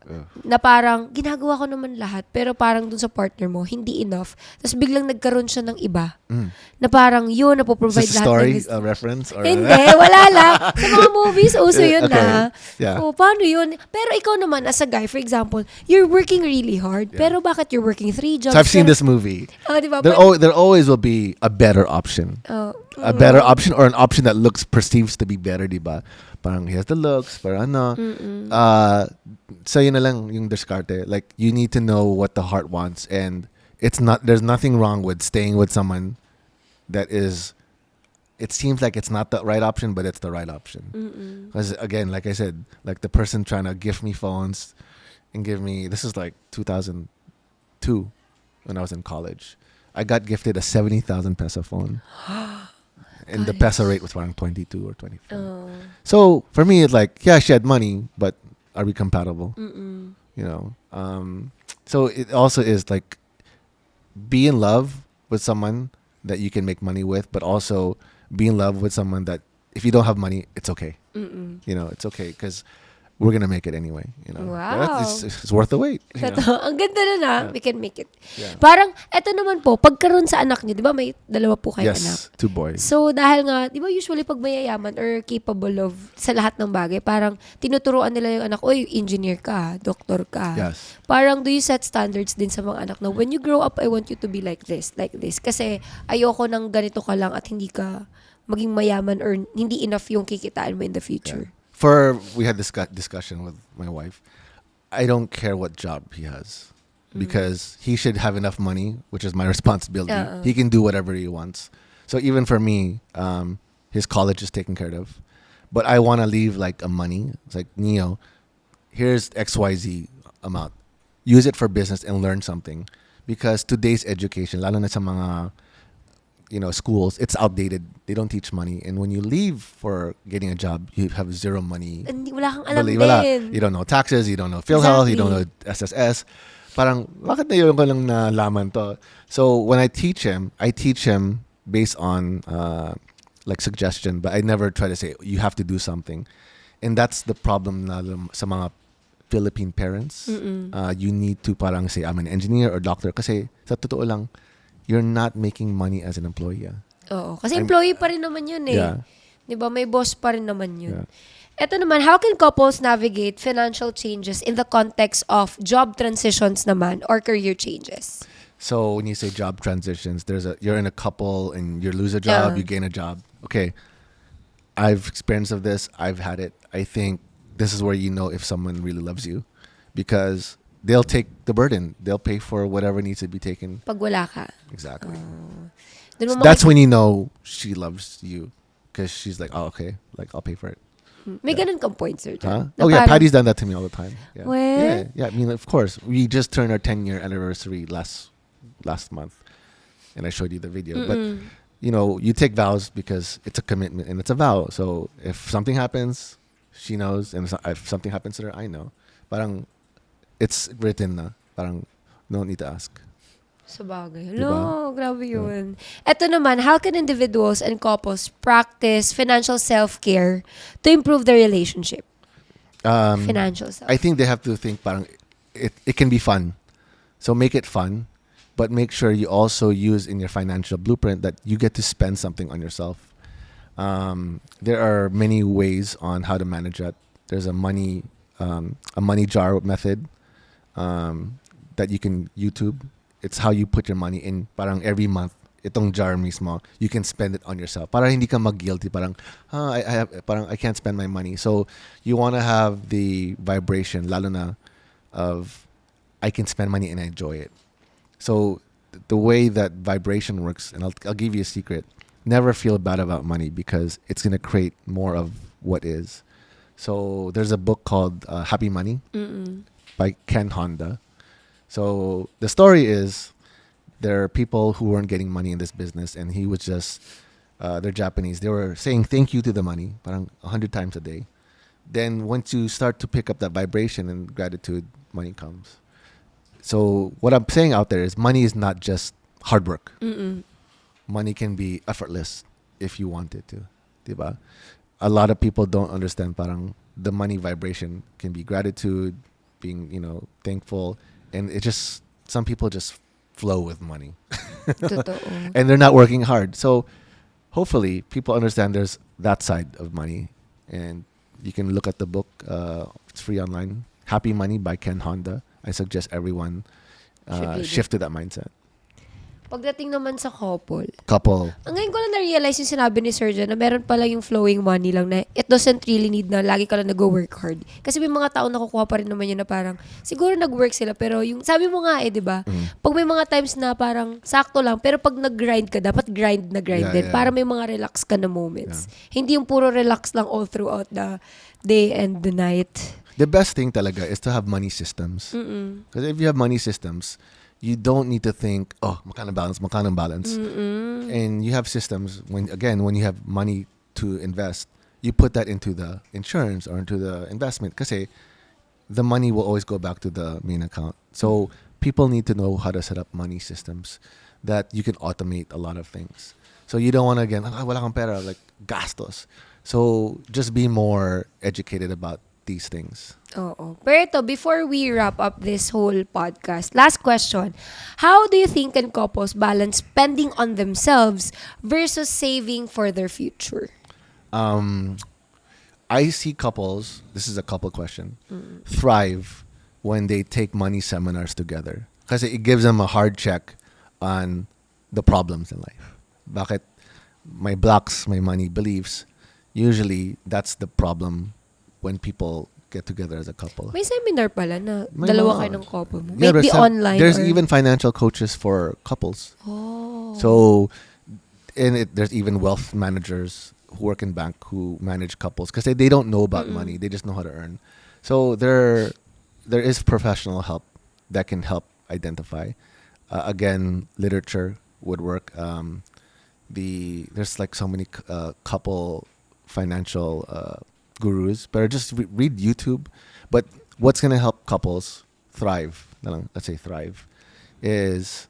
Na parang, ginagawa ko naman lahat, pero parang dun sa partner mo, hindi enough. Tapos biglang nagkaroon siya ng iba. Na parang yun, Is napoprovide this a lahat story ng reference? Or Hindi, wala lang. Sa mga movies, uso yun Okay. na. Yeah. O, paano yun? Pero ikaw naman, as a guy, for example, you're working really hard, pero bakit you're working 3 jobs? So I've seen Pero- this movie. Oh, di ba? There always will be a better option. Oh, A better option or an option that looks perceives to be better, di ba? Parang he has the looks, parang ano. So yun na lang yung diskarte. Like, you need to know what the heart wants, and there's nothing wrong with staying with someone that is, it seems like it's not the right option, but it's the right option. Because again, like I said, like the person trying to gift me phones and give me, this is like 2002 when I was in college. I got gifted a 70,000 peso phone. And the peso rate was around 22 or 24. Oh. So for me, it's like, yeah, she had money, but are we compatible? You know. So it also is like, be in love with someone that you can make money with, but also be in love with someone that if you don't have money, it's okay. You know, it's okay because we're gonna make it anyway. You know, Wow. it's worth the wait. You know? Totoo. Ang ganda na na. We can make it. Yeah. Parang, eto naman po, pagkaroon sa anak niyo, di ba may 2 po kayo anak? Yes, 2 boys. So, dahil nga, di ba usually pag mayayaman or capable of sa lahat ng bagay, parang tinuturuan nila yung anak, oy, engineer ka, doktor ka. Yes. Parang do you set standards din sa mga anak na when you grow up, I want you to be like this. Kasi ayoko ng ganito ka lang at hindi ka maging mayaman or hindi enough yung kikitaan mo in the future. We had this discussion with my wife. I don't care what job he has because he should have enough money, which is my responsibility. He can do whatever he wants. So even for me, his college is taken care of. But I want to leave like a money. It's like, Neo, here's XYZ amount. Use it for business and learn something. Because today's education, lalo na sa mga schools, it's outdated. They don't teach money. And when you leave for getting a job, you have zero money. Hindi, wala kang alam Wala. din. You don't know taxes, you don't know PhilHealth, you don't know SSS. Parang, bakit na yun ko lang nalaman to? So when I teach him based on like suggestion, but I never try to say, you have to do something. And that's the problem na sa mga Philippine parents. You need to parang say, I'm an engineer or doctor. Kasi sa totoo lang, you're not making money as an employee. Oo. Kasi employee pa rin naman yun eh. Yeah. Diba? May boss pa rin naman yun. Yeah. Eto naman, how can couples navigate financial changes in the context of job transitions naman or career changes? So when you say job transitions, you're in a couple and you lose a job, you gain a job. Okay. I've experienced of this. I've had it. I think this is where you know if someone really loves you because they'll take the burden. They'll pay for whatever needs to be taken. Pag wala ka. Exactly. Dun mo That's when you know she loves you because she's like, oh, okay, like I'll pay for it. May ganun kang point, sir. Huh? Na Oh yeah, parang- Patty's done that to me all the time. Yeah. Well? Yeah. I mean, of course, we just turned our 10-year anniversary last month, and I showed you the video. But you take vows because it's a commitment and it's a vow. So if something happens, she knows, and if something happens to her, I know. Parang it's written na. Parang no need to ask. Sabagay. Diba? Hello, grabe yun. Eto naman, how can individuals and couples practice financial self-care to improve their relationship? Financial self. I think they have to think parang it can be fun. So make it fun, but make sure you also use in your financial blueprint that you get to spend something on yourself. There are many ways on how to manage that. There's a money jar method that you can YouTube. It's how you put your money in. Parang every month, itong jar mismo, you can spend it on yourself. Para hindi ka mag-guilty. Parang, I can't spend my money. So you want to have the vibration, lalo na, of I can spend money and I enjoy it. So the way that vibration works, and I'll give you a secret, never feel bad about money because it's going to create more of what is. So there's a book called Happy Money by Ken Honda. So the story is there are people who weren't getting money in this business, and he was just, they're Japanese. They were saying thank you to the money, parang 100 times a day. Then once you start to pick up that vibration and gratitude, money comes. So what I'm saying out there is money is not just hard work. Money can be effortless if you want it to. Diba? A lot of people don't understand parang the money vibration can be gratitude, being, thankful. And it just, some people just flow with money. Totoo. And they're not working hard. So hopefully people understand there's that side of money. And you can look at the book. It's free online. Happy Money by Ken Honda. I suggest everyone shift to that mindset. Pagdating naman sa couple, Couple. ngayon ko lang na-realize yung sinabi ni Sir John na meron pala yung flowing money lang na it doesn't really need na lagi ka lang nag-work hard. Kasi may mga tao nakukuha pa rin naman yun na parang siguro nag-work sila pero yung sabi mo nga di ba? Pag may mga times na parang sakto lang pero pag nag-grind ka, dapat grind na grind din para may mga relax ka na moments. Hindi yung puro relax lang all throughout the day and the night. The best thing talaga is to have money systems. Because if you have money systems, you don't need to think, magkano balance. And you have systems when you have money to invest, you put that into the insurance or into the investment kasi the money will always go back to the main account. So people need to know how to set up money systems that you can automate a lot of things. So you don't want to wala kang pera, like gastos. So just be more educated about these things. Oo. Pero ito, before we wrap up this whole podcast, last question. How do you think can couples balance spending on themselves versus saving for their future? I see couples, this is a couple question, thrive when they take money seminars together. Because it gives them a hard check on the problems in life. Bakit my blocks, my money beliefs, usually that's the problem when people get together as a couple. May seminar pala na May dalawa mga- kayo ng couple mo. Yeah, Maybe online there's or... even financial coaches for couples. Oh. So, there's even wealth managers who work in bank who manage couples because they don't know about money. They just know how to earn. So there is professional help that can help identify. Again, literature would work. There's like so many couple financial gurus, but just read YouTube. But what's going to help couples thrive, let's say thrive, is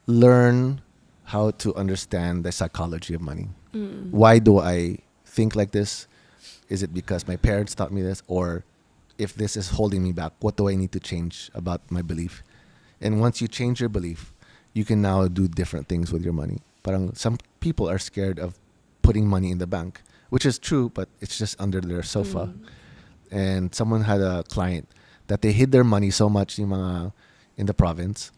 learn how to understand the psychology of money. Why do I think like this? Is it because my parents taught me this? Or if this is holding me back, what do I need to change about my belief? And once you change your belief, you can now do different things with your money. Parang some people are scared of putting money in the bank, which is true, but it's just under their sofa. And someone had a client that they hid their money so much in the province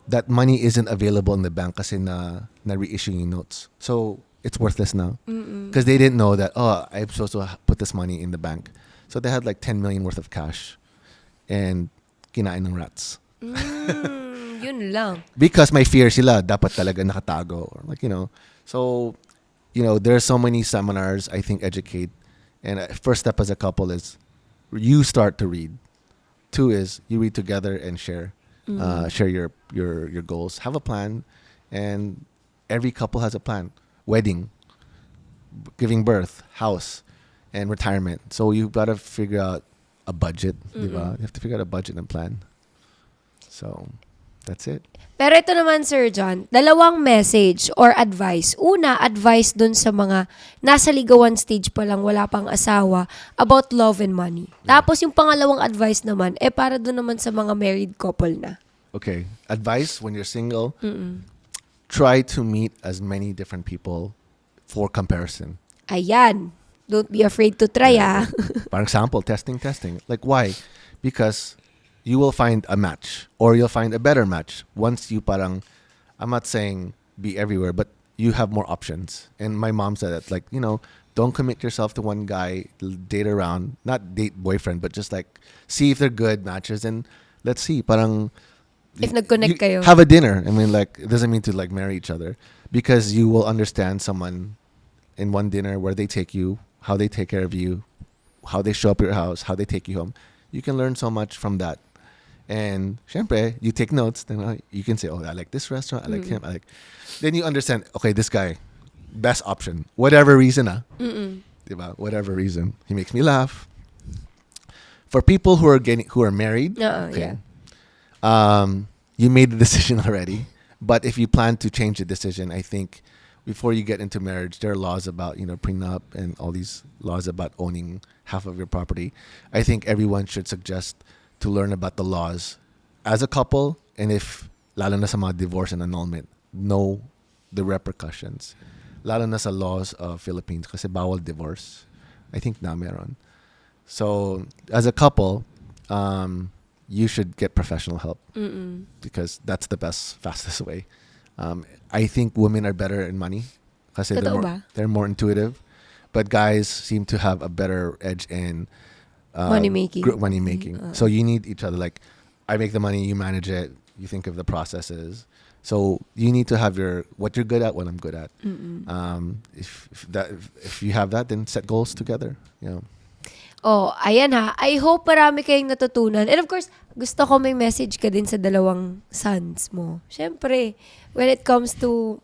that money isn't available in the bank kasi na reissue yung notes. So it's worthless now because they didn't know that, I'm supposed to put this money in the bank. So they had like 10 million worth of cash and kinain ng rats. Yun lang. Because my fear sila dapat talaga nakatago, or So, there's so many seminars I think educate. And first step as a couple is you start to read. 2 is you read together and share. Share your goals. Have a plan, and every couple has a plan. Wedding, giving birth, house, and retirement. So you've got to figure out a budget. Diba? You have to figure out a budget and plan. So that's it. Pero ito naman, Sir John, dalawang message or advice. Una, advice dun sa mga nasa ligawan stage pa lang, wala pang asawa, about love and money. Tapos yung pangalawang advice naman, para dun naman sa mga married couple na. Okay. Advice when you're single, try to meet as many different people for comparison. Ayan. Don't be afraid to try, For example, testing. Like, why? Because you will find a match or you'll find a better match once you I'm not saying be everywhere, but you have more options. And my mom said that, don't commit yourself to one guy, date around, not date boyfriend, but just see if they're good matches and let's see. If nag-connect kayo. Have a dinner. It doesn't mean to marry each other because you will understand someone in one dinner where they take you, how they take care of you, how they show up at your house, how they take you home. You can learn so much from that. And syempre, you take notes. Then you can say, I like this restaurant. I like him. Then you understand, okay, this guy, best option. Whatever reason, diba? Whatever reason. He makes me laugh. For people who are married, okay, you made the decision already. But if you plan to change the decision, I think before you get into marriage, there are laws about, prenup and all these laws about owning half of your property. I think everyone should suggest to learn about the laws as a couple, and if lalo na sa mga divorce and annulment, know the repercussions. Lalo na sa laws of Philippines kasi bawal divorce. I think na meron. So as a couple, you should get professional help because that's the best, fastest way. I think women are better in money kasi they're more intuitive, but guys seem to have a better edge in money making. Group money making. So you need each other. Like, I make the money, you manage it, you think of the processes. So you need to have what you're good at, what I'm good at. If you have that, then set goals together. You know. Oh, ayan ha. I hope marami kayong natutunan. And of course, gusto ko may message ka din sa dalawang sons mo. Siyempre, when it comes to,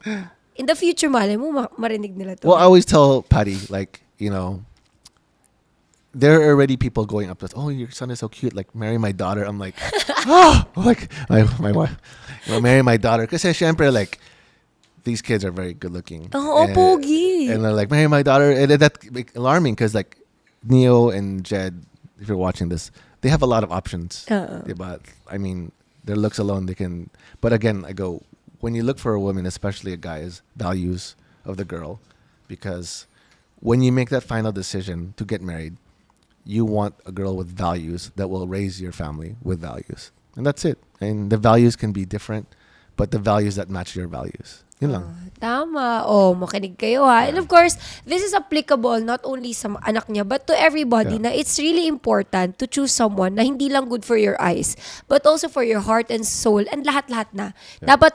in the future, malay mo, marinig nila to. Well, I always tell Patty, like, you know, there are already people going up to us, oh, your son is so cute, like, marry my daughter. I'm like, oh, like, my wife, you know, marry my daughter. Kasi syempre, like, these kids are very good looking. Oh, pogi. And they're like, marry my daughter. And that's alarming because, like, Neo and Jed, if you're watching this, they have a lot of options. But I mean, their looks alone, they can. But again, I go, when you look for a woman, especially a guy's values of the girl, because when you make that final decision to get married, you want a girl with values that will raise your family with values. And that's it. And the values can be different, but the values that match your values. Yun lang. Tama. Oh, makinig kayo ha. And of course, this is applicable not only sa anak niya, but to everybody na it's really important to choose someone na hindi lang good for your eyes, but also for your heart and soul and lahat-lahat na. Dapat,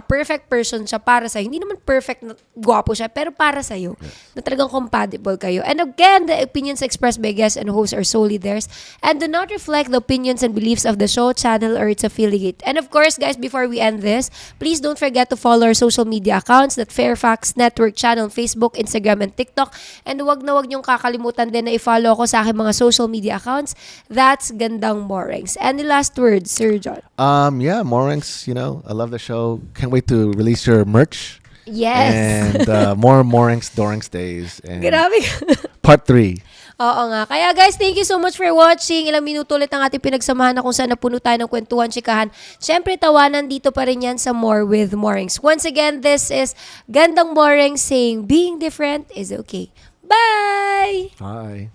perfect person siya para sa'yo. Hindi naman perfect na gwapo siya, pero para sa'yo. Na talagang compatible kayo. And again, the opinions expressed by guests and hosts are solely theirs and do not reflect the opinions and beliefs of the show, channel, or its affiliate. And of course, guys, before we end this, please don't forget to follow our social media accounts, that FAIRFAX Network Channel, Facebook, Instagram, and TikTok. And wag na wag niyong kakalimutan din na i-follow ako sa aking mga social media accounts. That's Gandang Morenx. Any last words, Sir John? Yeah, Morenx, you know, I love the show. Can't wait to release your merch. Yes. And more Morenx Dorenx days. And Grabe. part 3. Oo nga. Kaya guys, thank you so much for watching. Ilang minuto ulit ang ating pinagsamahan na kung saan napuno tayo ng kwentuhan, chikahan. Siyempre, tawanan dito pa rin yan sa More with Morenx. Once again, this is Gandang Morenx saying being different is okay. Bye! Bye.